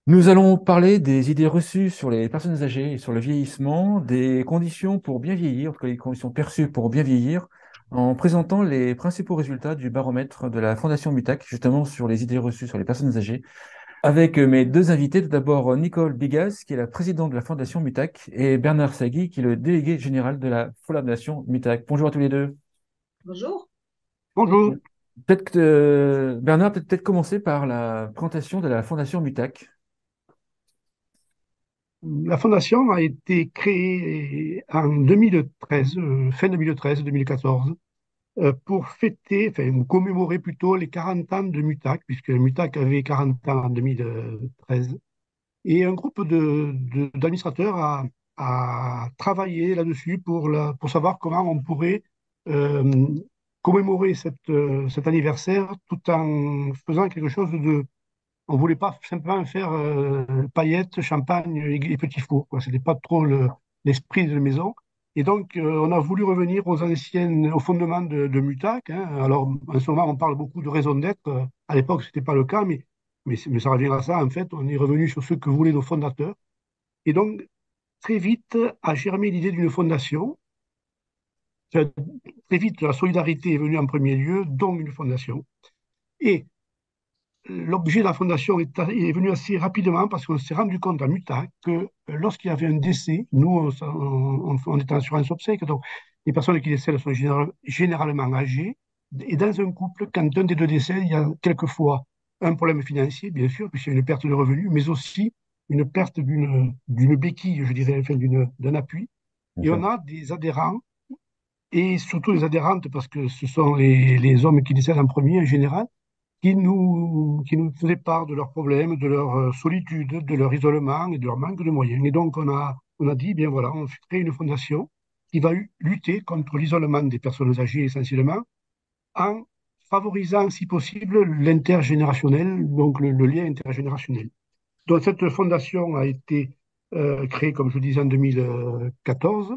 Nous allons parler des idées reçues sur les personnes âgées et sur le vieillissement, des conditions pour bien vieillir, en tout cas les conditions perçues pour bien vieillir, en présentant les principaux résultats du baromètre de la Fondation Mutac, justement sur les idées reçues sur les personnes âgées, avec mes deux invités. Tout d'abord, Nicole Bigas, qui est la présidente de la Fondation Mutac, et Bernard Sagui, qui est le délégué général de la Fondation Mutac. Bonjour à tous les deux. Bonjour. Bonjour. Peut-être que Bernard peut-être commencer par la présentation de la Fondation Mutac. La fondation a été créée en 2013, fin 2013-2014, pour fêter, enfin commémorer plutôt les 40 ans de Mutac, puisque Mutac avait 40 ans en 2013. Et un groupe d'administrateurs a travaillé là-dessus pour savoir comment on pourrait euh, commémorer cet anniversaire tout en faisant quelque chose de. On voulait pas simplement faire paillettes, champagne et petits fours, quoi. C'était pas trop l'esprit de la maison. Et donc, on a voulu revenir aux fondements de Mutac, hein. Alors, en ce moment, on parle beaucoup de raison d'être. À l'époque, c'était pas le cas, mais ça revient à ça. En fait, on est revenu sur ce que voulaient nos fondateurs. Et donc, très vite a germé l'idée d'une fondation. Enfin, très vite, la solidarité est venue en premier lieu, donc une fondation. Et l'objet de la fondation est venu assez rapidement parce qu'on s'est rendu compte à Mutac que lorsqu'il y avait un décès, nous, on était en assurance obsèque, donc les personnes qui décèdent sont généralement âgées. Et dans un couple, quand un des deux décède, il y a quelquefois un problème financier, bien sûr, puisqu'il y a une perte de revenus, mais aussi une perte d'une béquille, je dirais, enfin, d'un appui. Bien Et sûr. on a des adhérents, et surtout les adhérentes, parce que ce sont les hommes qui décèdent en premier en général, qui nous faisaient part de leurs problèmes, de leur solitude, de leur isolement et de leur manque de moyens. Et donc, on a dit, bien voilà, on crée une fondation qui va lutter contre l'isolement des personnes âgées essentiellement, en favorisant, si possible, l'intergénérationnel, donc le lien intergénérationnel. Donc, cette fondation a été créée, comme je disais, en 2014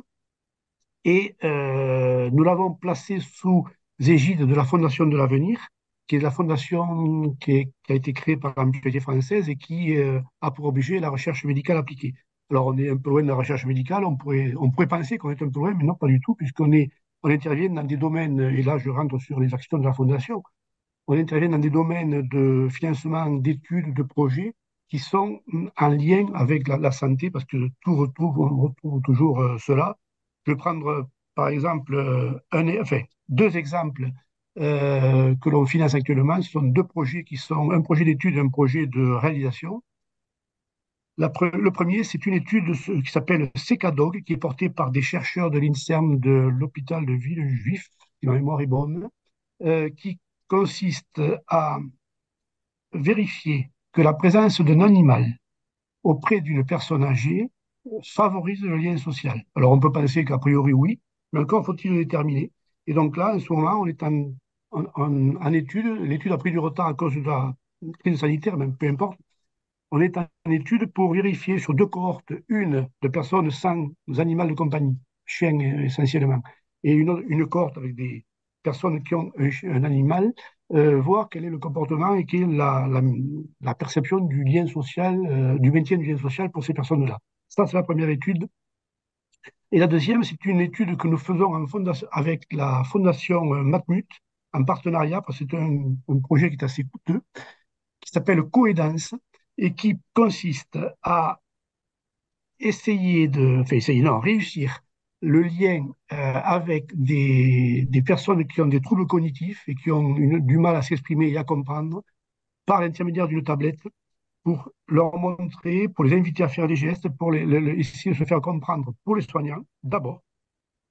et nous l'avons placé sous égide de la Fondation de l'Avenir, qui est la fondation qui a été créée par la mutualité française et qui a pour objet la recherche médicale appliquée. Alors, on est un peu loin de la recherche médicale, on pourrait penser qu'on est un peu loin, mais non, pas du tout, on intervient dans des domaines, et là je rentre sur les actions de la Fondation, on intervient dans des domaines de financement d'études, de projets qui sont en lien avec la santé, parce que on retrouve toujours cela. Je vais prendre, par exemple, enfin, deux exemples que l'on finance actuellement. Ce sont deux projets qui sont un projet d'étude et un projet de réalisation. Le premier, c'est une étude qui s'appelle CECADOG, qui est portée par des chercheurs de l'INSERM de l'hôpital de Villejuif, si ma mémoire est bonne, qui consiste à vérifier que la présence d'un animal auprès d'une personne âgée favorise le lien social. Alors on peut penser qu'a priori oui, mais encore faut-il le déterminer. Et donc là, en ce moment, on est en étude. L'étude a pris du retard à cause de la crise sanitaire, mais peu importe. On est en étude pour vérifier sur deux cohortes, une de personnes sans animal de compagnie, chiens essentiellement, et une cohorte avec des personnes qui ont un animal, voir quel est le comportement et quelle est la perception du lien social, du maintien du lien social pour ces personnes-là. Ça, c'est la première étude. Et la deuxième, c'est une étude que nous faisons avec la fondation Matmut, en partenariat, parce que c'est un projet qui est assez coûteux, qui s'appelle Coaidance et qui consiste à enfin essayer, non, réussir le lien avec des personnes qui ont des troubles cognitifs et qui ont du mal à s'exprimer et à comprendre par l'intermédiaire d'une tablette pour leur montrer, pour les inviter à faire des gestes, pour essayer de se faire comprendre pour les soignants d'abord,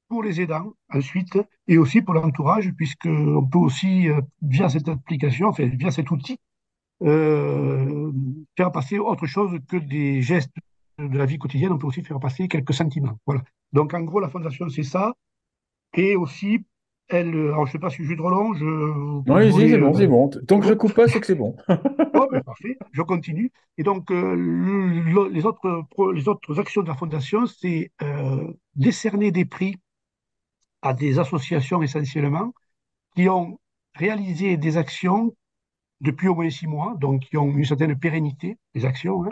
pour les aidants ensuite, et aussi pour l'entourage, puisqu'on peut aussi, via cette application, enfin, via cet outil, euh, faire passer autre chose que des gestes de la vie quotidienne, on peut aussi faire passer quelques sentiments. Voilà. Donc, en gros, la fondation, c'est ça. Et aussi, alors, je ne sais pas si je trop long, Non, vous allez-y, voulez. c'est bon, c'est bon. Tant C'est que je bon? coupe pas, c'est que c'est bon. Oh, ben, parfait, je continue. Et donc, les autres actions de la fondation, c'est décerner des prix à des associations essentiellement qui ont réalisé des actions depuis au moins 6 mois, donc qui ont une certaine pérennité, des actions, hein,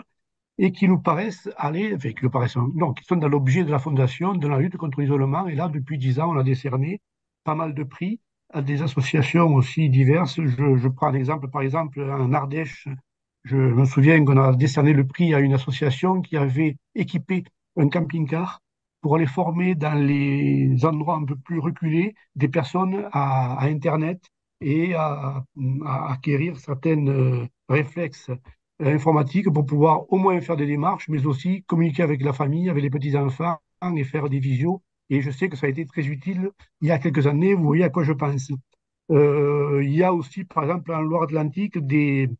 et qui nous paraissent aller, enfin, qui nous paraissent, non, qui sont dans l'objet de la Fondation, de la lutte contre l'isolement. Et là, depuis 10 ans, on a décerné pas mal de prix à des associations aussi diverses. Je prends un exemple, par exemple, en Ardèche, je me souviens qu'on a décerné le prix à une association qui avait équipé un camping-car pour aller former dans les endroits un peu plus reculés des personnes à Internet et à acquérir certains réflexes informatiques pour pouvoir au moins faire des démarches, mais aussi communiquer avec la famille, avec les petits-enfants et faire des visios. Et je sais que ça a été très utile il y a quelques années. Vous voyez à quoi je pense. Il y a aussi, par exemple, en Loire-Atlantique, une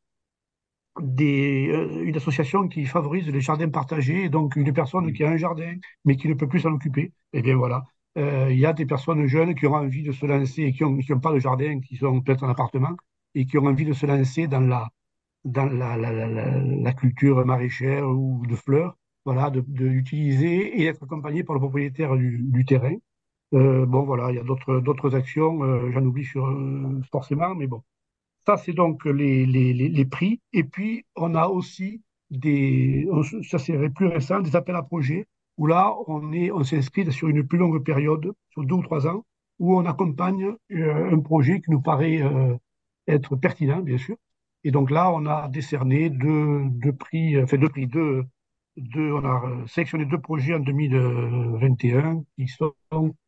association qui favorise les jardins partagés. Et donc, une personne qui a un jardin, mais qui ne peut plus s'en occuper, eh bien voilà. Il y a des personnes jeunes qui ont envie de se lancer et qui ont pas de jardin, qui sont peut-être en appartement, et qui ont envie de se lancer dans la culture maraîchère ou de fleurs, voilà, d'utiliser et être accompagné par le propriétaire du terrain. Bon, voilà, il y a d'autres actions, j'en oublie forcément, mais bon. Ça, c'est donc les prix. Et puis, on a aussi ça c'est plus récent, des appels à projets, où là, on s'inscrit sur une plus longue période, sur 2 ou 3 ans, où on accompagne un projet qui nous paraît être pertinent, bien sûr. Et donc là, on a décerné deux prix, enfin on a sélectionné 2 projets en 2021 qui sont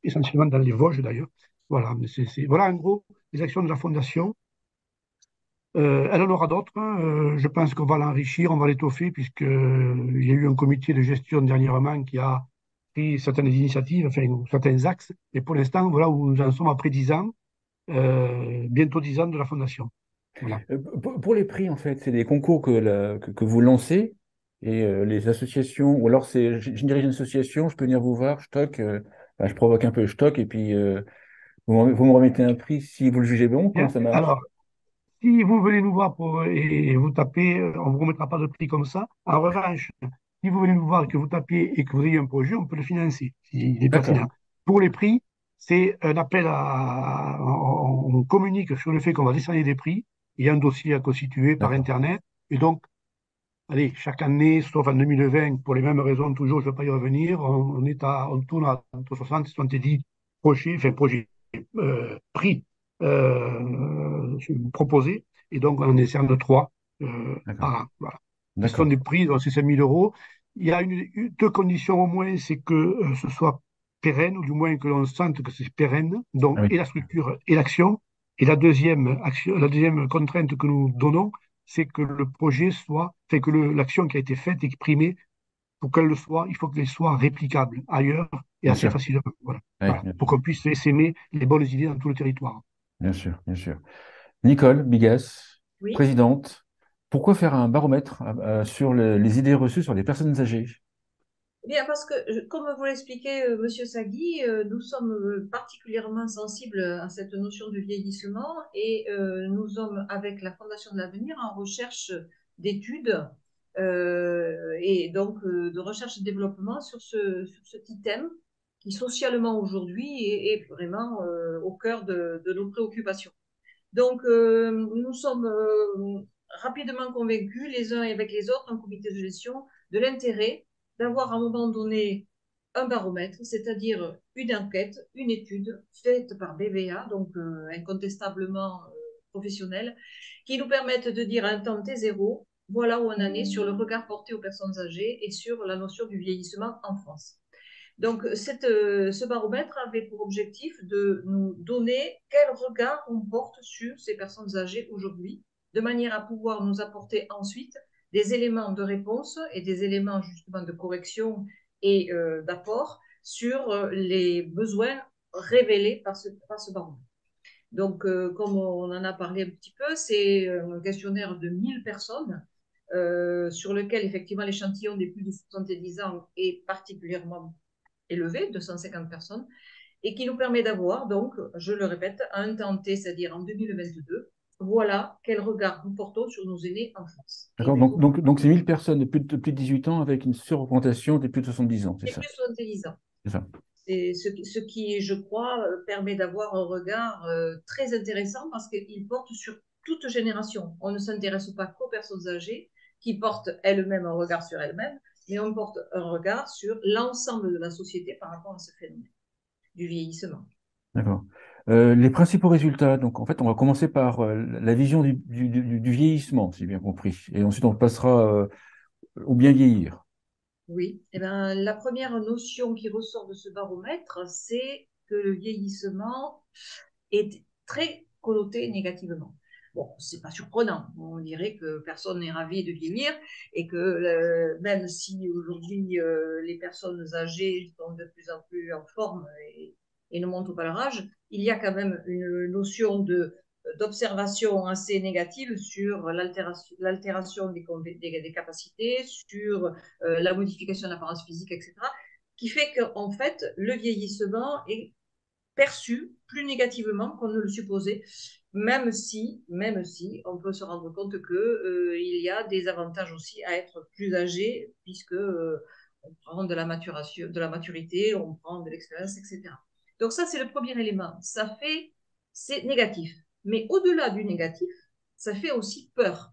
essentiellement dans les Vosges d'ailleurs. Voilà, mais voilà en gros les actions de la Fondation. Elle en aura d'autres, hein. Je pense qu'on va l'enrichir, on va l'étoffer, puisqu'il y a eu un comité de gestion dernièrement qui a pris certaines initiatives, enfin, ou certains axes. Et pour l'instant, voilà où nous en sommes après 10 ans, bientôt 10 ans de la Fondation. Voilà. Pour les prix, en fait, c'est des concours que vous lancez et les associations, ou alors je dirige une association, je peux venir vous voir, je toque, enfin, je provoque un peu, je toque, et puis vous me remettez un prix si vous le jugez bon, comment Bien. ça marche? Alors, si vous venez nous voir et vous tapez, on ne vous remettra pas de prix comme ça. En revanche, si vous venez nous voir et que vous tapez et que vous ayez un projet, on peut le financer s'il est D'accord. pertinent. Pour les prix, c'est un appel on communique sur le fait qu'on va décerner des prix. Il y a un dossier à constituer par D'accord. Internet. Et donc, allez, chaque année, sauf en 2020, pour les mêmes raisons, toujours, je ne vais pas y revenir, on tourne à entre 60 et 70 projets, enfin, prix proposés. Et donc, on en décerne de 3 D'accord. par an. Voilà. Ce sont D'accord. des prix, donc c'est 5 000 euros. Il y a deux conditions au moins, c'est que ce soit pérenne, ou du moins que l'on sente que c'est pérenne, Ah donc oui, et la structure et l'action. Et la deuxième contrainte que nous donnons, c'est que le projet soit, c'est que l'action qui a été faite et primée, pour qu'elle le soit, il faut qu'elle soit réplicable ailleurs et bien assez sûr. facilement. Voilà. Oui, Voilà. bien Pour sûr. qu'on puisse s'aimer les bonnes idées dans tout le territoire. Bien sûr, bien sûr. Nicole Bigas, Oui. présidente, pourquoi faire un baromètre sur les idées reçues sur les personnes âgées? Eh bien, parce que, comme vous l'expliquait Monsieur Sagui, nous sommes particulièrement sensibles à cette notion de vieillissement et nous sommes, avec la Fondation de l'Avenir, en recherche d'études et donc de recherche et développement sur ce petit thème qui, socialement aujourd'hui, est vraiment au cœur de nos préoccupations. Donc, nous sommes rapidement convaincus, les uns avec les autres, en comité de gestion, de l'intérêt d'avoir à un moment donné un baromètre, c'est-à-dire une enquête, une étude faite par BVA, donc incontestablement professionnelle, qui nous permette de dire à un temps T0, voilà où on en est sur le regard porté aux personnes âgées et sur la notion du vieillissement en France. Donc, ce baromètre avait pour objectif de nous donner quel regard on porte sur ces personnes âgées aujourd'hui, de manière à pouvoir nous apporter ensuite des éléments de réponse et des éléments justement de correction et d'apport sur les besoins révélés par ce baromètre. Donc, comme on en a parlé un petit peu, c'est un questionnaire de 1000 personnes sur lequel effectivement l'échantillon des plus de 70 ans est particulièrement élevé, 250 personnes, et qui nous permet d'avoir, donc, je le répète, à un temps T, c'est-à-dire en 2022, voilà quel regard nous portons sur nos aînés en France. Et D'accord? du coup, Donc c'est 1000 personnes de plus de 18 ans avec une surreprésentation des plus de 70 ans, c'est les ça? plus 70 ans. C'est ça. C'est ce qui, je crois, permet d'avoir un regard très intéressant parce qu'il porte sur toute génération. On ne s'intéresse pas qu'aux personnes âgées, qui porte elle-même un regard sur elle-même, mais on porte un regard sur l'ensemble de la société par rapport à ce phénomène du vieillissement. D'accord. Les principaux résultats, donc en fait, on va commencer par la vision du vieillissement, si j'ai bien compris. Et ensuite, on passera au bien vieillir. Oui, eh bien, la première notion qui ressort de ce baromètre, c'est que le vieillissement est très connoté négativement. Bon, c'est pas surprenant. On dirait que personne n'est ravi de vieillir et que même si aujourd'hui les personnes âgées sont de plus en plus en forme et ne montent pas leur âge, il y a quand même une notion d'observation assez négative sur l'altération des capacités, sur la modification de l'apparence physique, etc., qui fait qu'en fait, le vieillissement est perçu plus négativement qu'on ne le supposait, même si on peut se rendre compte que il y a des avantages aussi à être plus âgé, puisque on prend de la maturation, de la maturité, on prend de l'expérience, etc. Donc ça, c'est le premier élément. C'est négatif. Mais au-delà du négatif, ça fait aussi peur.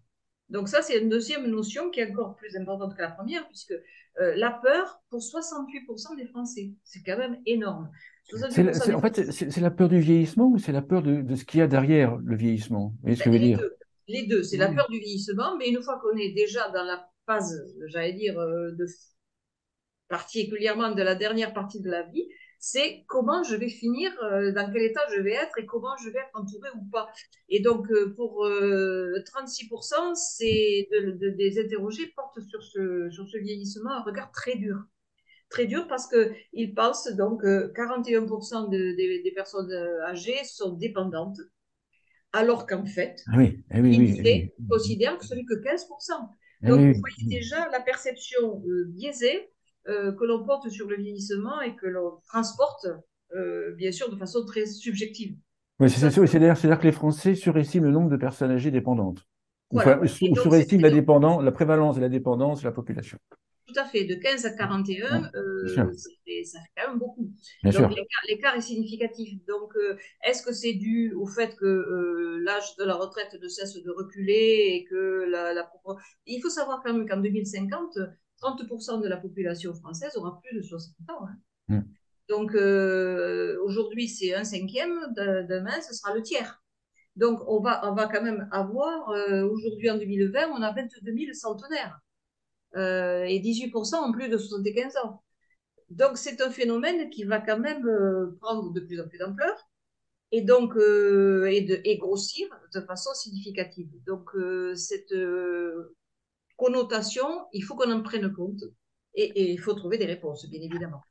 Donc ça, c'est une deuxième notion qui est encore plus importante que la première, puisque la peur pour 68% des Français, c'est quand même énorme. 68% des En fait, Français, c'est la peur du vieillissement ou c'est la peur de ce qu'il y a derrière le vieillissement? Vous voyez ce que je veux les dire? deux. Les deux, c'est la Oui. peur du vieillissement, mais une fois qu'on est déjà dans la phase, j'allais dire, particulièrement de la dernière partie de la vie, c'est comment je vais finir, dans quel état je vais être et comment je vais être entouré ou pas. Et donc, pour 36%, des interrogés portent sur ce vieillissement un regard très dur. Très dur parce qu'ils pensent donc que 41% des personnes âgées sont dépendantes, alors qu'en fait, Ah oui, eh oui, oui, eh oui. l'INSEE considère que ce n'est que 15%. Eh Donc, oui, vous oui, voyez oui. déjà la perception biaisée que l'on porte sur le vieillissement et que l'on transporte, bien sûr, de façon très subjective. Oui, Donc, ça, c'est-à-dire que les Français surestiment le nombre de personnes âgées dépendantes. Enfin, voilà. Et ou donc, c'est surestiment très la prévalence de la dépendance de la population. tout à fait, de 15 à Ouais, 41, bien sûr, ça fait quand même beaucoup. bien Donc sûr. l'écart est significatif. Donc est-ce que c'est dû au fait que l'âge de la retraite ne cesse de reculer et que il faut savoir quand même qu'en 2050, 30% de la population française aura plus de 60 ans, hein. Mm. Donc aujourd'hui c'est un cinquième, demain ce sera le tiers. Donc on va quand même avoir, aujourd'hui en 2020, on a 22 000 centenaires et 18% ont plus de 75 ans. Donc, c'est un phénomène qui va quand même prendre de plus en plus d'ampleur et donc et grossir de façon significative. Donc, cette connotation, il faut qu'on en prenne compte et il faut trouver des réponses, bien évidemment.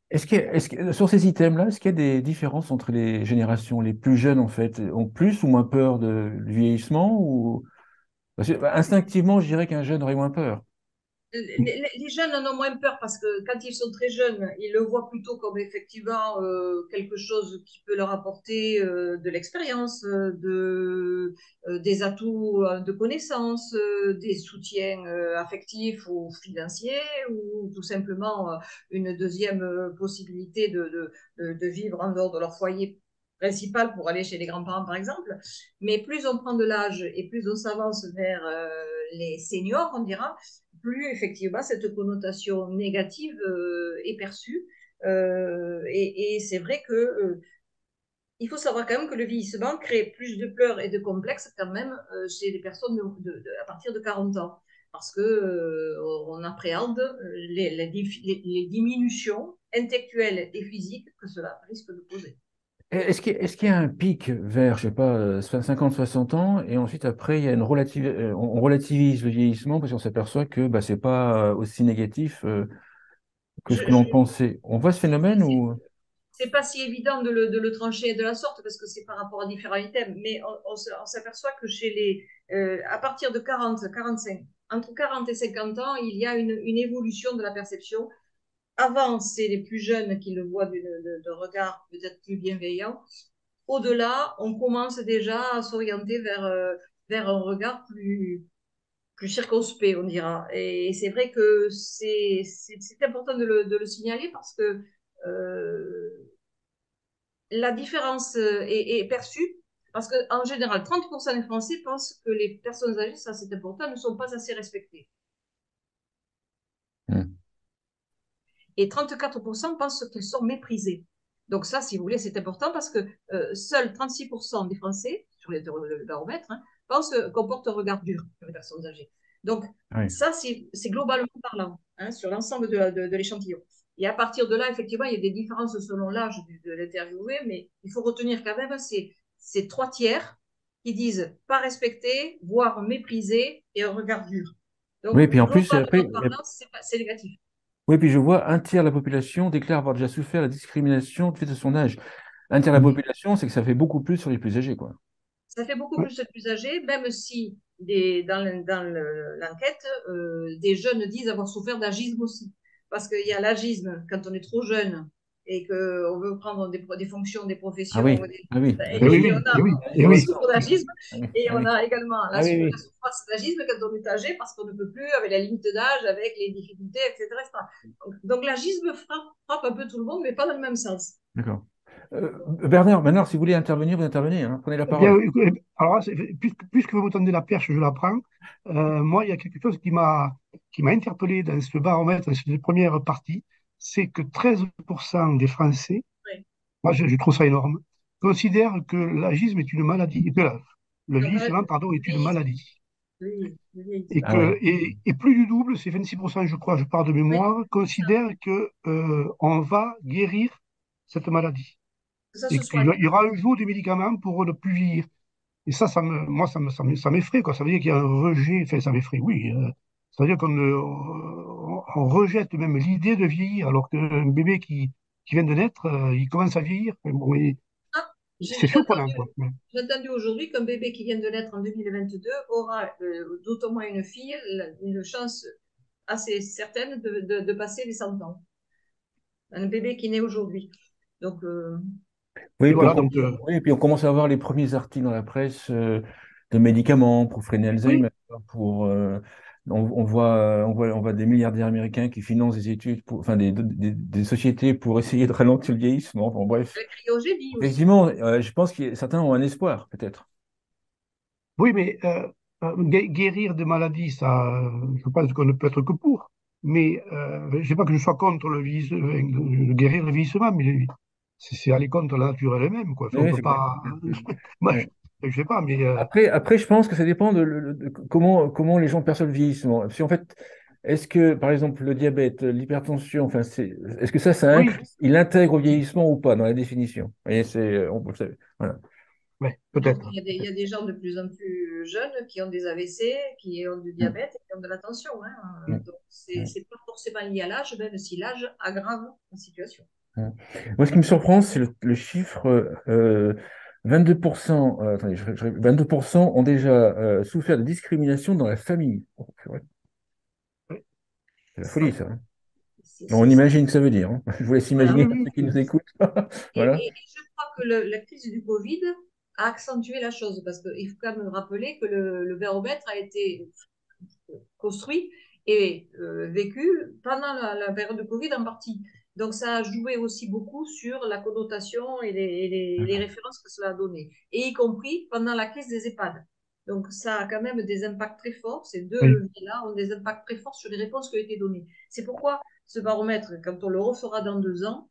Sur ces items-là, est-ce qu'il y a des différences entre les générations? Les plus jeunes, en fait, ont plus ou moins peur du vieillissement ou... Parce que, bah, instinctivement, je dirais qu'un jeune aurait moins peur. Les jeunes en ont moins peur parce que quand ils sont très jeunes, ils le voient plutôt comme effectivement quelque chose qui peut leur apporter de l'expérience, des atouts de connaissances, des soutiens affectifs ou financiers, ou tout simplement une deuxième possibilité de vivre en dehors de leur foyer principal pour aller chez les grands-parents, par exemple. Mais plus on prend de l'âge et plus on s'avance vers les seniors, on dira, plus effectivement cette connotation négative est perçue. Et c'est vrai que il faut savoir quand même que le vieillissement crée plus de pleurs et de complexes quand même chez les personnes à partir de 40 ans. Parce que on appréhende les diminutions intellectuelles et physiques que cela risque de poser. Est-ce qu'il y a un pic vers, je sais pas, 50, 60 ans, et ensuite après, il y a on relativise le vieillissement parce qu'on s'aperçoit que bah, c'est pas aussi négatif que ce Je, que je, l'on pensait. On voit ce phénomène ou... c'est pas si évident de le trancher de la sorte parce que c'est par rapport à différents items, mais on s'aperçoit que chez à partir de 40, 45, entre 40 et 50 ans, il y a une évolution de la perception. Avant, c'est les plus jeunes qui le voient de regard peut-être plus bienveillant. Au-delà, on commence déjà à s'orienter vers un regard plus circonspect, on dira. Et c'est vrai que c'est important de le signaler parce que la différence est perçue parce qu'en général, 30% des Français pensent que les personnes âgées, ça c'est important, ne sont pas assez respectées. Mm. Et 34% pensent qu'elles sont méprisées. Donc ça, si vous voulez, c'est important parce que seuls 36% des Français, sur le baromètre, hein, pensent qu'on porte un regard dur sur les personnes âgées. Donc Oui. ça, c'est globalement parlant, hein, sur l'ensemble de l'échantillon. Et à partir de là, effectivement, il y a des différences selon l'âge de l'interviewé, mais il faut retenir quand même ces 3 tiers qui disent pas respecter, voire mépriser et un regard dur. Donc Oui, puis en plus, globalement après, parlant, c'est négatif. oui, puis je vois un tiers de la population déclare avoir déjà souffert la discrimination du fait de son âge. Un tiers de la Oui. population, c'est que ça fait beaucoup plus sur les plus âgés, quoi. Ça fait beaucoup Ouais. plus de plus âgés, même si dans l'enquête, des jeunes disent avoir souffert d'agisme aussi. Parce qu'il y a l'agisme quand on est trop jeune et qu'on veut prendre des fonctions, des Ah professions, oui, ah oui, Eh oui, et oui, eh oui, eh on oui. souffre d'agisme. ah oui, Et ah on oui, a également ah oui, la oui. souffrance d'agisme quand on est âgé parce qu'on ne peut plus avec la limite d'âge, avec les difficultés, etc. etc. Donc l'agisme frappe un peu tout le monde, mais pas dans le même sens. D'accord. Bernard, si vous voulez intervenir, vous intervenez, hein. Prenez la Eh bien, parole. alors là, puisque vous me tendez la perche, je la prends. Moi, il y a quelque chose qui m'a interpellé dans ce baromètre, dans cette première partie, c'est que 13% des Français, Oui. moi je trouve ça énorme, considèrent que l'agisme est une maladie, que le Donc, vieillissement, pardon, est une maladie. oui, oui, Et, Ah oui. et plus du double, c'est 26%, je crois, je pars de oui, mémoire, c'est ça. considèrent que on va guérir cette maladie. Que ça se Et qu'il soigne. y aura un jour des médicaments pour ne plus vieillir. Et ça, moi, ça m'effraie, quoi. Ça veut dire qu'il y a un rejet, enfin, ça m'effraie, oui. Ça veut dire on rejette même l'idée de vieillir, alors qu'un bébé qui vient de naître, il commence à vieillir. Enfin, bon, et Ah, c'est j'ai surprenant, entendu, quoi. Ouais. j'ai entendu aujourd'hui qu'un bébé qui vient de naître en 2022 aura, d'autant moins une fille, une chance assez certaine de passer les 100 ans. Un bébé qui naît aujourd'hui. Donc, Oui, Et puis on, voilà, donc, oui, puis on commence à avoir les premiers articles dans la presse de médicaments pour freiner oui, Alzheimer, pour, on voit des milliardaires américains qui financent des études, enfin des sociétés pour essayer de ralentir le vieillissement. Bon, bref, la cryogénie aussi. effectivement, je pense que certains ont un espoir, peut-être. oui, mais guérir des maladies, ça, je pense qu'on ne peut être que pour. Mais je ne sais pas que je sois contre le vieillissement, de guérir le vieillissement, mais c'est aller contre la nature elle-même, quoi. Enfin, Oui, on oui, peut c'est clair. pas. Moi, Ouais. je sais pas, mais Après, je pense que ça dépend de comment les gens perçoivent le vieillissement. Si en fait, est-ce que, par exemple, le diabète, l'hypertension, enfin, est-ce que ça oui, il intègre au vieillissement ou pas dans la définition? Vous voyez, voilà. ouais, Non, peut-être. il y a des gens de plus en plus jeunes qui ont des AVC, qui ont du Mm, diabète et qui ont de la tension, hein. mm, Donc, mm, c'est pas forcément lié à l'âge, même si l'âge aggrave la situation. mm. Moi, ce qui me surprend, c'est le chiffre 22%, attendez, 22% ont déjà souffert de discrimination dans la famille. Oh, purée, Ouais, c'est la folie, C'est, ça, hein. c'est- On c'est- imagine que ça veut dire, hein. Je vous laisse voilà. oui, imaginer oui, ceux qui nous écoutent. Voilà. Et je crois que la crise du Covid a accentué la chose, parce qu'il faut quand même rappeler que le baromètre a été construit et vécu pendant la période de Covid en partie. Donc ça a joué aussi beaucoup sur la connotation et les références que cela a donné, et y compris pendant la crise des EHPAD. Donc ça a quand même des impacts très forts, ces deux oui. leviers-là ont des impacts très forts sur les réponses qui ont été données. C'est pourquoi ce baromètre, quand on le refera dans 2 ans,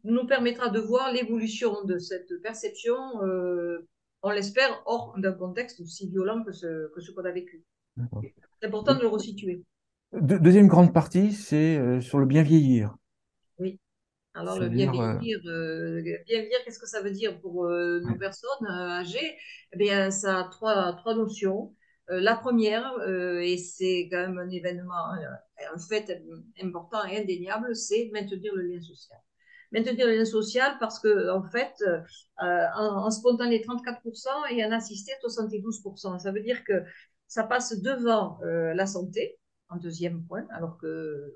nous permettra de voir l'évolution de cette perception, on l'espère, hors d'un contexte aussi violent que ce qu'on a vécu. D'accord. C'est important de le resituer. Deuxième grande partie, c'est sur le bien vieillir. Oui. Alors, le C'est-à-dire, bien vieillir, qu'est-ce que ça veut dire pour nos ouais, personnes âgées? Eh bien, ça a trois notions. La première, et c'est quand même un événement, un fait important et indéniable, c'est maintenir le lien social. Maintenir le lien social parce que, en fait, en spontané 34% et en assisté 72%. Ça veut dire que ça passe devant la santé, en deuxième point, alors que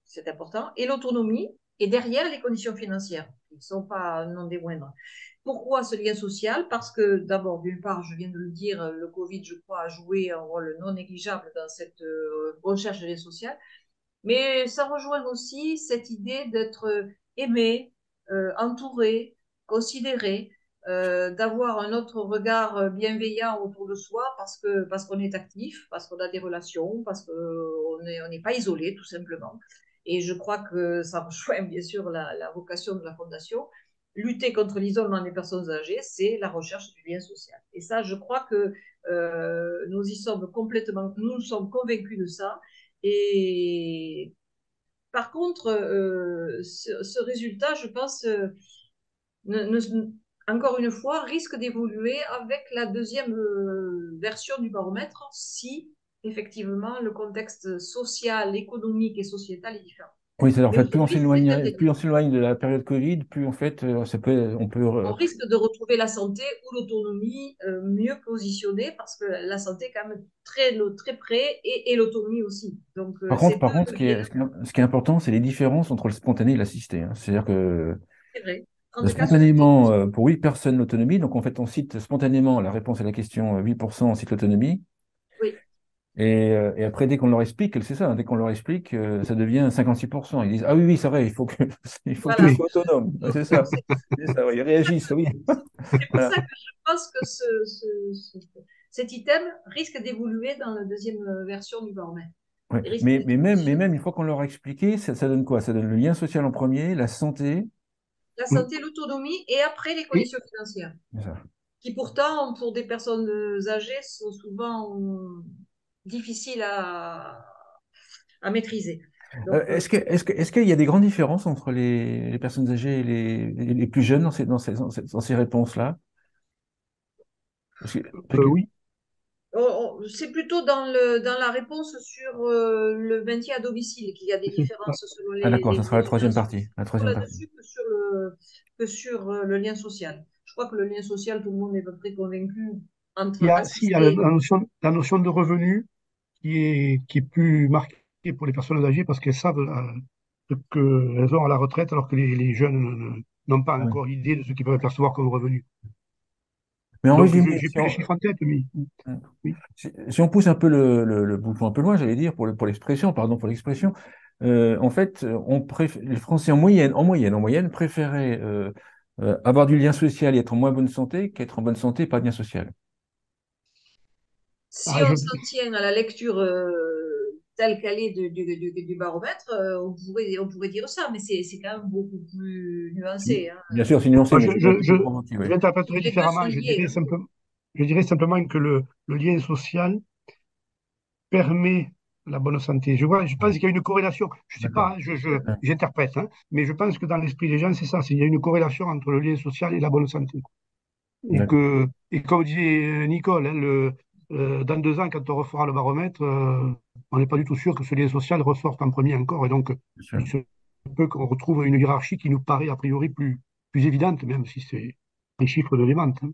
c'est important, et l'autonomie, et derrière les conditions financières, qui ne sont pas non des moindres. Pourquoi ce lien social? Parce que d'abord, d'une part, je viens de le dire, le Covid, je crois, a joué un rôle non négligeable dans cette recherche de lien social, mais ça rejoint aussi cette idée d'être aimé, entouré, considéré. d'avoir un autre regard bienveillant autour de soi parce qu'on est actif, parce qu'on a des relations, parce qu'on n'est pas isolé tout simplement. Et je crois que ça rejoint bien sûr la vocation de la Fondation. Lutter contre l'isolement des personnes âgées, c'est la recherche du lien social. Et ça, je crois que nous y sommes complètement, nous sommes convaincus de ça. Et par contre, ce résultat, je pense, ne, ne- encore une fois, risque d'évoluer avec la deuxième version du baromètre si effectivement le contexte social, économique et sociétal est différent. Oui, c'est en Mais fait, aujourd'hui, c'est indéniable. plus on s'éloigne de la période Covid, plus en fait, on peut, On risque de retrouver la santé ou l'autonomie mieux positionnée parce que la santé est quand même très près et l'autonomie aussi. Donc, c'est par deux contre, leviers, ce qui est important, c'est les différences entre le spontané et l'assisté, hein. C'est-à-dire que c'est vrai. spontanément, 34,7%. pour 8 personnes, l'autonomie, donc en fait, on cite spontanément la réponse à la question 8%, on cite l'autonomie. Oui, Et après, dès qu'on leur explique, c'est ça, hein, dès qu'on leur explique, ça devient 56%. Ils disent, ah oui, oui, c'est vrai, il faut que je voilà. Oui. sois autonome. Ouais, c'est ça. C'est ça, ouais, ils réagissent, oui. C'est pour Voilà. ça que je pense que cet item risque d'évoluer dans la deuxième version du baromètre. Ouais. Il risque d'être Mais positionné. même une fois qu'on leur a expliqué, ça donne quoi? Ça donne le lien social en premier, la santé. La santé, l'autonomie et après les Et, conditions financières, C'est ça. qui pourtant, pour des personnes âgées, sont souvent difficiles à maîtriser. Donc, Est-ce qu'il y a des grandes différences entre les personnes âgées et les plus jeunes dans ces réponses-là? Parce oui, c'est plutôt dans la réponse sur le maintien à domicile qu'il y a des c'est ça. différences selon Ah d'accord, ça les sera la troisième générations. partie. La C'est plutôt troisième partie. là-dessus que sur le lien social. Je crois que le lien social, tout le monde est à peu près convaincu entre Si, il y a assistés. la notion de revenu qui est plus marquée pour les personnes âgées parce qu'elles savent ce qu'elles ont à la retraite alors que les jeunes n'ont pas Ouais. encore idée de ce qu'ils peuvent percevoir comme revenu. Mais en Donc, je résumé, n'ai plus les chiffres en tête, mais oui. si on pousse un peu le bouchon un peu loin, j'allais dire, pour l'expression, pardon pour l'expression, en fait, les Français en moyenne, préféraient avoir du lien social et être en moins bonne santé qu'être en bonne santé et pas de lien social. Si Ah, on s'en tient à la lecture telle qu'elle est du baromètre, on pourrait dire ça, mais c'est quand même beaucoup plus nuancé, hein. Bien sûr, c'est nuancé, moi, mais j'ai compris, je oui. l'interpréterai Les deux sont différemment. liés, hein. Je dirais simplement que le lien social permet la bonne santé. Je pense qu'il y a une corrélation. Je sais D'accord. pas, j'interprète, hein, mais je pense que dans l'esprit des gens, c'est ça. Il y a une corrélation entre le lien social et la bonne santé. D'accord. Et comme disait Nicole, hein, dans 2 ans, quand on refera le baromètre, on n'est pas du tout sûr que ce lien social ressorte en premier encore. Et donc, Bien sûr. il se peut qu'on retrouve une hiérarchie qui nous paraît a priori plus évidente, même si c'est des chiffres de démente, hein.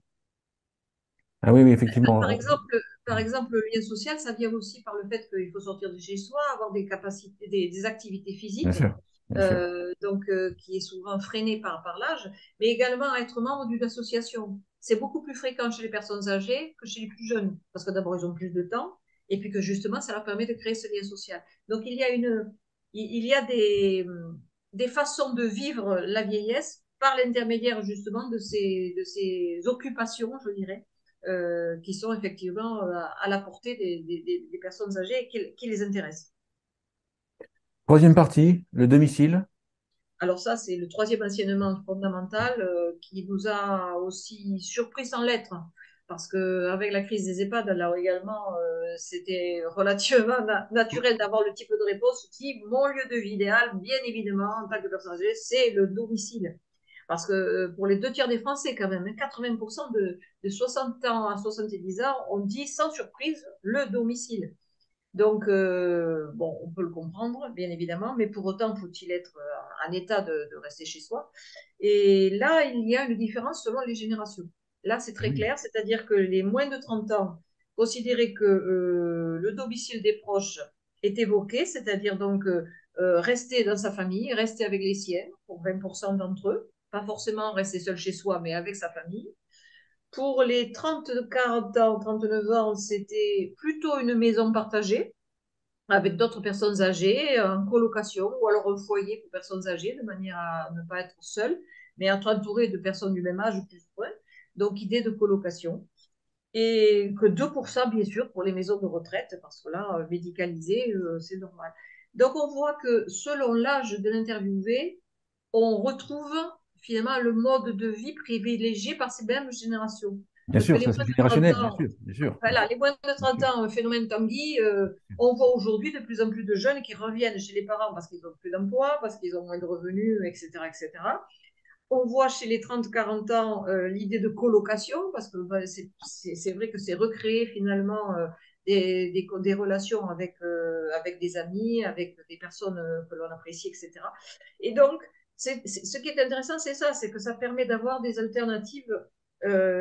Ah oui, oui, Par effectivement. exemple, par exemple, le lien social, ça vient aussi par le fait qu'il faut sortir de chez soi, avoir des capacités, des activités Bien physiques, sûr. Bien sûr. qui est souvent freiné par l'âge, mais également être membre d'une association. C'est beaucoup plus fréquent chez les personnes âgées que chez les plus jeunes, parce que d'abord, ils ont plus de temps, et puis que justement, ça leur permet de créer ce lien social. Donc, il y a des façons de vivre la vieillesse par l'intermédiaire justement de ces occupations, je dirais, qui sont effectivement à la portée des personnes âgées et qui les intéressent. Troisième partie, le domicile. Alors ça, c'est le troisième enseignement fondamental qui nous a aussi surpris sans l'être, parce qu'avec la crise des EHPAD, là également, c'était relativement naturel d'avoir le type de réponse qui, mon lieu de vie idéal, bien évidemment, en tant que personne âgée, c'est le domicile. Parce que pour les 2 tiers des Français, quand même, 80% de 60 ans à 70 ans, on dit sans surprise le domicile. Donc, bon, on peut le comprendre, bien évidemment, mais pour autant, faut-il être en état de rester chez soi. Et là, il y a une différence selon les générations. Là, c'est très Oui. clair, c'est-à-dire que les moins de 30 ans considéraient que le domicile des proches est évoqué, c'est-à-dire donc rester dans sa famille, rester avec les siens, pour 20% d'entre eux, pas forcément rester seul chez soi, mais avec sa famille. Pour les 30, 40 ans, 39 ans, c'était plutôt une maison partagée avec d'autres personnes âgées, en colocation ou alors un foyer pour personnes âgées, de manière à ne pas être seule, mais être entouré de personnes du même âge plus ou moins. donc idée de colocation. Et que 2%, bien sûr, pour les maisons de retraite, parce que là, médicalisé, c'est normal. Donc, on voit que selon l'âge de l'interviewé, on retrouve finalement le mode de vie privilégié par ces mêmes générations. Bien Parce que sûr, les ça moins c'est de 30 générationnel, bien ans, sûr, bien sûr, bien voilà, sûr, les moins de bien 30 sûr. ans, phénomène Tanguy, on voit aujourd'hui de plus en plus de jeunes qui reviennent chez les parents parce qu'ils ont plus d'emploi, parce qu'ils ont moins de revenus, etc., etc. On voit chez les 30-40 ans l'idée de colocation, parce que bah, c'est vrai que c'est recréer finalement des relations avec des amis, avec des personnes que l'on apprécie, etc. Et donc, ce qui est intéressant, c'est ça, c'est que ça permet d'avoir des alternatives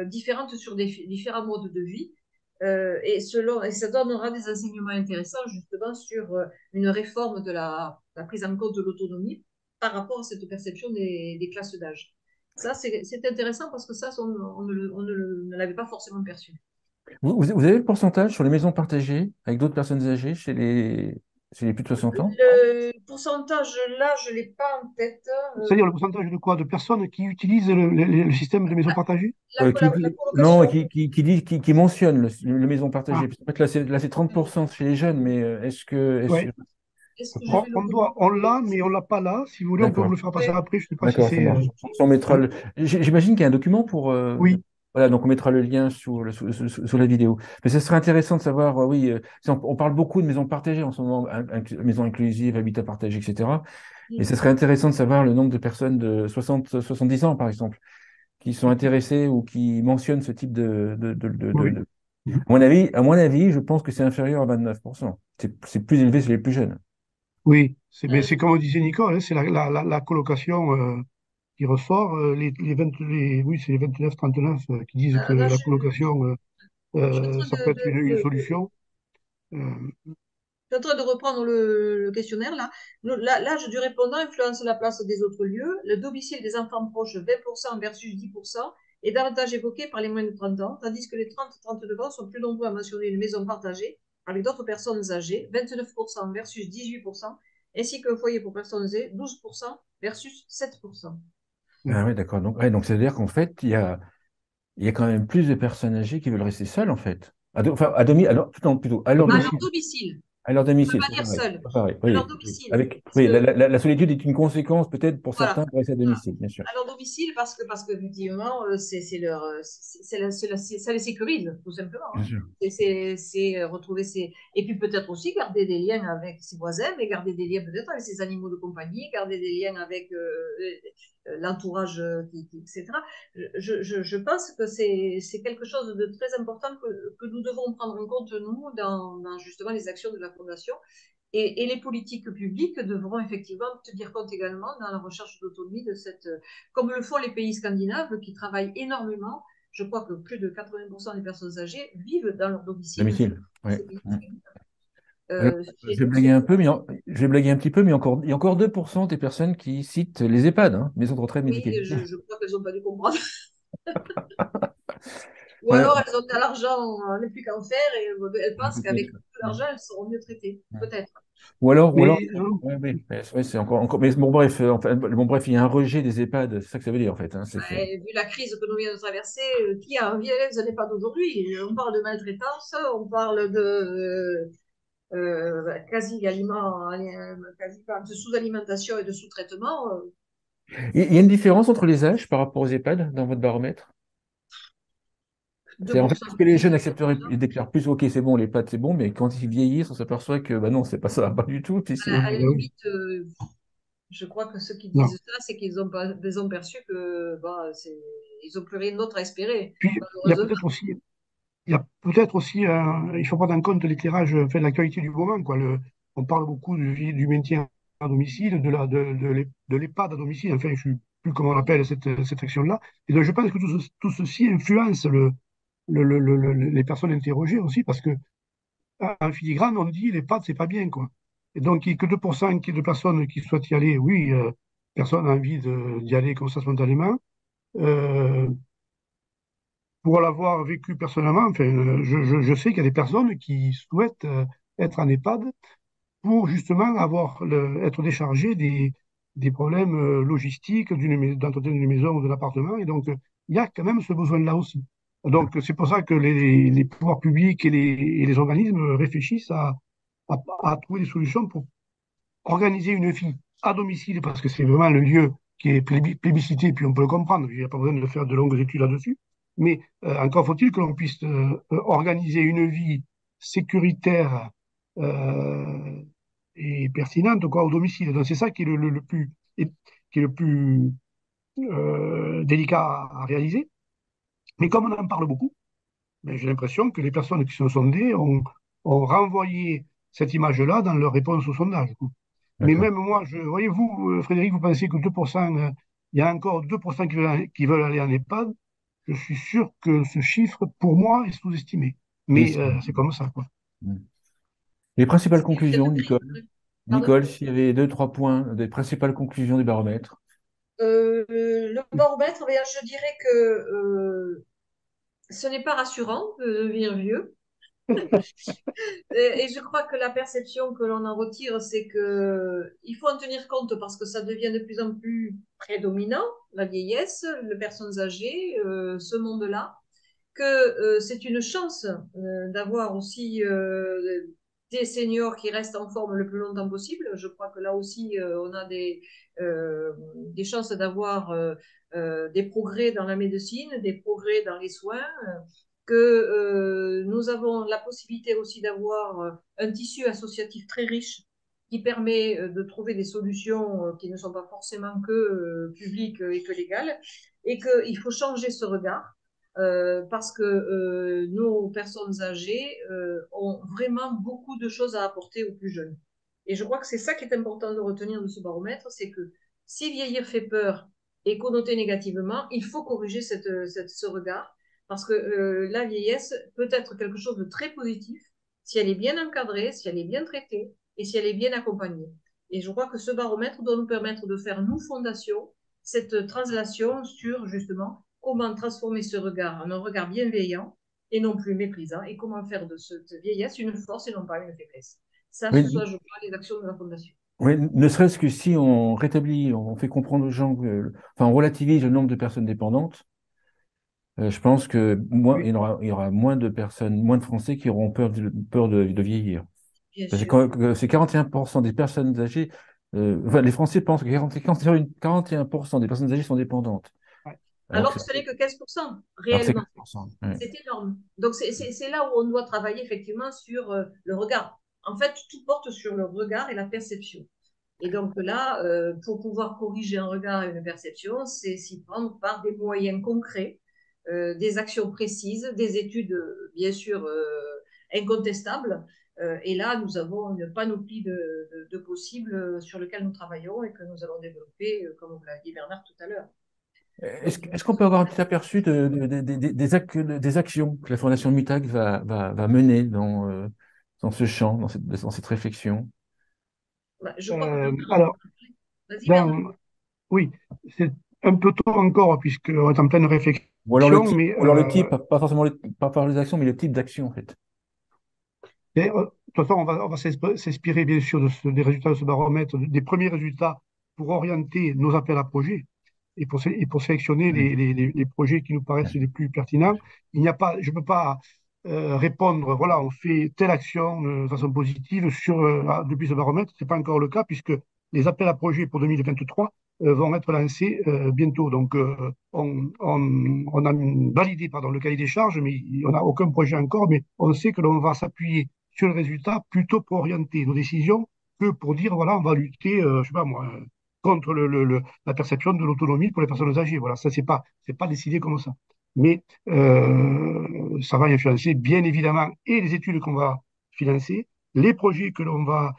différentes sur différents modes de vie. Et ça donnera des enseignements intéressants justement sur une réforme de la prise en compte de l'autonomie par rapport à cette perception des classes d'âge. Ça, c'est intéressant parce que ça, ne l'avait pas forcément perçu. Vous avez le pourcentage sur les maisons partagées avec d'autres personnes âgées chez les plus de 60 ans? Le pourcentage, là, je ne l'ai pas en tête. C'est-à-dire le pourcentage de quoi? De personnes qui utilisent le système de maison partagée? La Non, colocation. qui mentionne le maison Ah, partagée. Parce qu'en fait, là, c'est 30% chez les jeunes, mais ouais. Est-ce que je vais le On retrouver? l'a, mais on l'a pas là. Si vous voulez, on peut vous d'accord. le faire passer Ouais. après. Je sais pas si D'accord, ça c'est. marche. On mettra Hein. J'imagine qu'il y a un document pour. Oui, Voilà, donc on mettra le lien sous la vidéo. Mais ce serait intéressant de savoir, oui, on parle beaucoup de maisons partagées en ce moment, maisons inclusives, habitat partagé, etc. Mais ce serait intéressant de savoir le nombre de personnes de 70 ans, par exemple, qui sont intéressées ou qui mentionnent ce type oui, À mon avis, je pense que c'est inférieur à 29%. C'est plus élevé chez les plus jeunes. oui. Mais Euh, c'est comme disait Nicole, hein, c'est la colocation qui ressort. Oui, c'est les 29-39 qui disent que là, la colocation, je suis en train ça peut être une de solution. Euh, Je suis en train de reprendre le questionnaire là. L'âge du répondant influence la place des autres lieux. Le domicile des enfants proches, 20% versus 10%, est davantage évoqué par les moins de 30 ans, tandis que les 30-39 ans sont plus nombreux à mentionner une maison partagée avec d'autres personnes âgées, 29% versus 18%, ainsi qu'un foyer pour personnes âgées, 12% versus 7%. ouais. Ah oui, d'accord. Donc ça veut dire qu'en fait, il y a quand même plus de personnes âgées qui veulent rester seules, en fait. Enfin, à domicile, plutôt, à À leur À leur domicile. domicile. domicile, À leur on ne peut domicile, pas c'est dire pareil. seul, C'est pareil, à leur oui, oui. domicile. Parce Oui, que la solitude est une conséquence peut-être pour voilà. certains de rester à Voilà. domicile, bien sûr. À leur domicile parce qu'effectivement, c'est leur, ça les sécurise, tout simplement. Bien Hein. sûr. C'est retrouver ses. Et puis peut-être aussi garder des liens avec ses voisins, mais garder des liens peut-être avec ses animaux de compagnie, garder des liens avec l'entourage, etc. Je pense que c'est quelque chose de très important que nous devons prendre en compte, nous, dans justement les actions de la Fondation. Et les politiques publiques devront effectivement tenir compte également dans la recherche d'autonomie de cette, comme le font les pays scandinaves qui travaillent énormément. Je crois que plus de 80% des personnes âgées vivent dans leur domicile Domicile, dans oui. ces pays scandinaves. Alors, je Chez vais nous, blaguer c'est un peu, je vais blaguer un petit peu, mais il y a encore 2% des personnes qui citent les EHPAD, hein, maisons de retraite oui, médicalisées. je crois qu'elles n'ont pas dû comprendre. Ou Ouais, alors elles ont de l'argent, on n'est plus qu'en faire et elles pensent qu'avec peut-être. peu d'argent, elles seront mieux traitées. Peut-être. Ou alors, Mais ouais, oui, ouais, c'est encore, mais bon, bref, il y a un rejet des EHPAD, c'est ça que ça veut dire, en fait, hein, Ouais, vu la crise que nous venons de traverser, qui a envie d'aller dans les EHPAD d'aujourd'hui? On parle de maltraitance, on parle de de sous-alimentation et de sous-traitement. Il y a une différence entre les âges par rapport aux EHPAD dans votre baromètre? C'est en fait, 2% est-ce que les plus jeunes de accepteraient, 30 ans. ils déclarent plus, ok, c'est bon, les pâtes, c'est bon, mais quand ils vieillissent, on s'aperçoit que, bah non, c'est pas ça, pas du tout. Puis À la oui, limite, je crois que ceux qui non. disent ça, c'est qu'ils ont, pas, ils ont perçu que bah, ils n'ont plus rien d'autre à espérer, Puis malheureusement. il y a peut-être aussi, il faut prendre en compte l'éclairage, fait, de l'actualité du moment, quoi. On parle beaucoup du maintien à domicile, de l'EHPAD à domicile. Enfin, je ne sais plus comment on appelle cette action-là. Et donc, je pense que tout ceci influence les personnes interrogées aussi, parce que en filigrane, on dit l'EHPAD, c'est pas bien, quoi. Et donc, il n'y a que 2% de personnes qui souhaitent y aller. Oui, personne n'a envie d'y aller comme ça spontanément. Euh, pour l'avoir vécu personnellement, enfin, je sais qu'il y a des personnes qui souhaitent être en EHPAD pour justement être déchargés des problèmes logistiques d'entretien d'une maison ou de l'appartement. Et donc, il y a quand même ce besoin-là aussi. Donc, c'est pour ça que les pouvoirs publics et les organismes réfléchissent à trouver des solutions pour organiser une vie à domicile, parce que c'est vraiment le lieu qui est plébiscité, puis on peut le comprendre, il n'y a pas besoin de faire de longues études là-dessus, mais encore faut-il que l'on puisse organiser une vie sécuritaire euh, et pertinente quoi, au domicile. Donc c'est ça qui est le plus, qui est le plus délicat à réaliser. Mais comme on en parle beaucoup, ben, j'ai l'impression que les personnes qui sont sondées ont renvoyé cette image-là dans leur réponse au sondage. Mais D'accord. même moi, voyez-vous, Frédéric, vous pensez que 2%, il y a encore 2% qui veulent aller en EHPAD. Je suis sûr que ce chiffre, pour moi, est sous-estimé. Oui, Mais c'est comme ça, quoi. les principales C'est quelque chose conclusions, de Nicole. très... Pardon? Nicole, s'il y avait deux, trois points des principales conclusions du baromètre. Le baromètre, bien, je dirais que ce n'est pas rassurant de devenir vieux. Et je crois que la perception que l'on en retire, c'est que il faut en tenir compte parce que ça devient de plus en plus prédominant, la vieillesse, les personnes âgées, ce monde-là, que c'est une chance d'avoir aussi des seniors qui restent en forme le plus longtemps possible. Je crois que là aussi, on a des chances d'avoir des progrès dans la médecine, des progrès dans les soins, que nous avons la possibilité aussi d'avoir un tissu associatif très riche qui permet de trouver des solutions qui ne sont pas forcément que publiques et que légales, et qu'il faut changer ce regard parce que nos personnes âgées ont vraiment beaucoup de choses à apporter aux plus jeunes. Et je crois que c'est ça qui est important de retenir de ce baromètre, c'est que si vieillir fait peur et connoté négativement, il faut corriger ce regard parce que la vieillesse peut être quelque chose de très positif si elle est bien encadrée, si elle est bien traitée et si elle est bien accompagnée. Et je crois que ce baromètre doit nous permettre de faire, nous, Fondation, cette translation sur justement comment transformer ce regard en un regard bienveillant et non plus méprisant et comment faire de cette vieillesse une force et non pas une faiblesse. Ça, ce Oui, soit, je crois, les actions de la Fondation. oui, ne serait-ce que si on rétablit, on fait comprendre aux gens enfin, on relativise le nombre de personnes dépendantes, je pense que Oui, il y aura moins de personnes, moins de Français qui auront peur de vieillir. Bien C'est sûr. c'est 41% des personnes âgées, enfin, les Français pensent que 41% des personnes âgées sont dépendantes. ouais. Alors que Alors que ce n'est que 15% c'est réellement. 15%. Ouais. C'est énorme. Donc, c'est là où on doit travailler effectivement sur le regard. En fait, tout porte sur le regard et la perception. Et donc là, pour pouvoir corriger un regard et une perception, c'est s'y prendre par des moyens concrets, des actions précises, des études, bien sûr, incontestables. Et là, nous avons une panoplie de possibles sur lesquels nous travaillons et que nous allons développer, comme vous l'a dit Bernard tout à l'heure. Donc, Est-ce qu'on peut avoir un petit aperçu des actions que la Fondation Mutag va mener dans ce champ, dans cette réflexion? bah, je crois que notamment. Alors, Vas-y, Bernard. dans, oui, c'est un peu tôt encore, puisqu'on est en pleine réflexion, mais Ou alors le type, pas forcément pas par les actions, mais le type d'action, en fait. de toute façon, on va s'inspirer bien sûr des résultats de ce baromètre, des premiers résultats pour orienter nos appels à projets et pour sélectionner Oui, les projets qui nous paraissent oui. les plus pertinents. Il n'y a pas, je ne peux pas répondre, voilà, on fait telle action de façon positive depuis ce baromètre. Ce n'est pas encore le cas puisque les appels à projets pour 2023 vont être lancés bientôt. Donc, on a validé pardon, le cahier des charges, mais on n'a aucun projet encore, mais on sait que l'on va s'appuyer sur le résultat plutôt pour orienter nos décisions que pour dire, voilà, on va lutter, je sais pas moi, contre la perception de l'autonomie pour les personnes âgées. Voilà, ça, c'est pas décidé comme ça. Mais ça va influencer, bien évidemment, et les études qu'on va financer, les projets que l'on va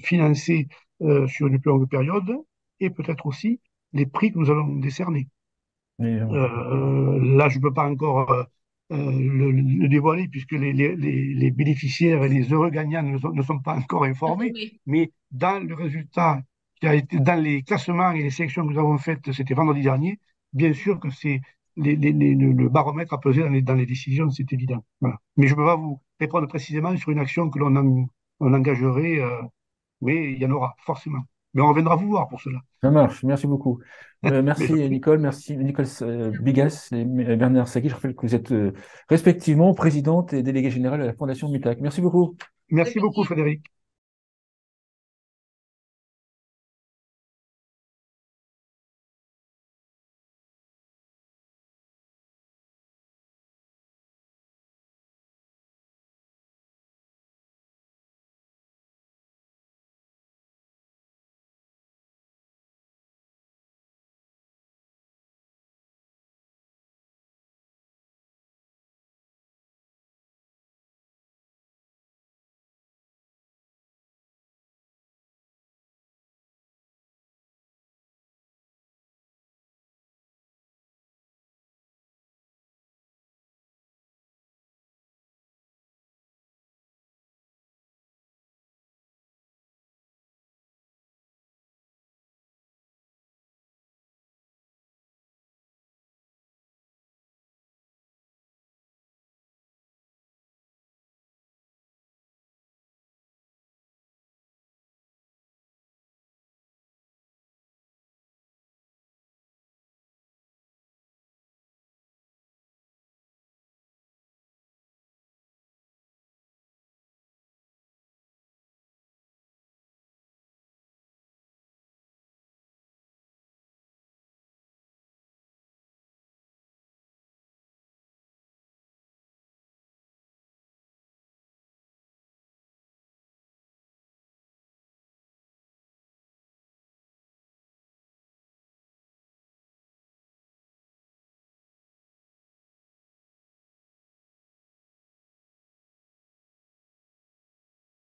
financer sur une plus longue période, et peut-être aussi les prix que nous allons décerner. Oui, Là, je ne peux pas encore le dévoiler puisque les bénéficiaires et les heureux gagnants ne sont pas encore informés. Informé. Mais dans le résultat qui a été dans les classements et les sélections que nous avons faites, c'était vendredi dernier, bien sûr que c'est le baromètre a pesé dans les décisions, c'est évident. Voilà. Mais je ne peux pas vous répondre précisément sur une action que on engagerait, mais il y en aura forcément. Mais on viendra vous voir pour cela. Ça marche, merci beaucoup. Merci Merci. Nicole, merci Nicole Bigas et Bernard Sagui. Je rappelle que vous êtes respectivement présidente et déléguée générale de la Fondation MUTAC. Merci beaucoup. Merci Avec beaucoup, plaisir. Frédéric.